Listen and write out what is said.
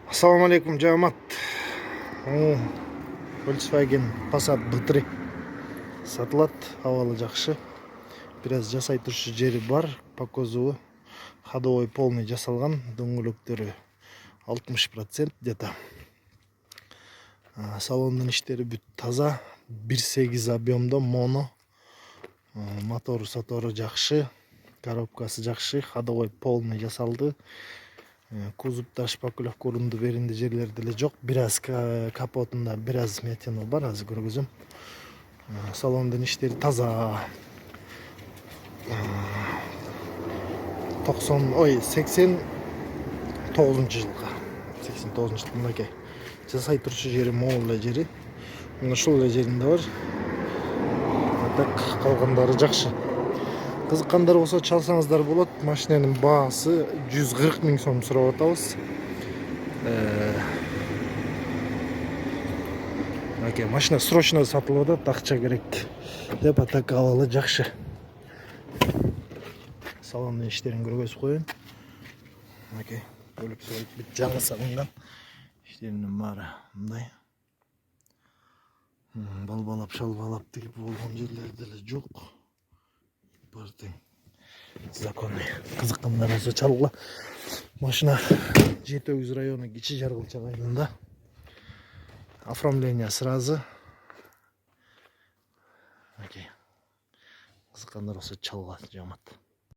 Assalamu alaikum Camat. Volkswagen Passat B3 satылат, абалы жакшы. Biraz жасай турчу жери бар. По кузову ходовой полный жасалган, дөңгөлөктөрү 60% где-то. Салондун иштери бүт таза, 1.8 объемдо моно. Мотору сотору жакшы, коробкасы жакшы, ходовой полный жасалды. Кузовда шпаклевка урунду беринде жерлери деле жок. Biraz капотунда biraz метено бар, азыр көргөзөм. Салондун иштери таза. 89 жылга. 89 жылдын мынакей. Жасай турчу жери могул эле жери. Ушул эле жеринде бар. Так калгандары жакшы. Кызыккандар болсо чалсаңыздар болот. Машинанын баасы 140 000 сом сурап атабыз. Окей, машина срочно сатылып атат, акча керек деп атак абалы жакшы. Салондун иштерин көргөзүп коеюн. Окей, бөлүп бүт жаңы салынган. Иштеринин баары мындай. Балбалап шалбалап тигип болгон жерлери деле жок. Бартың законный. Кызыккандар болсо чалгыла. Машина Жетөгүз району Кичи Жаргылча районунда. Оформление сразу. Окей. Кызыккандар болсо чалгыла, Жамат.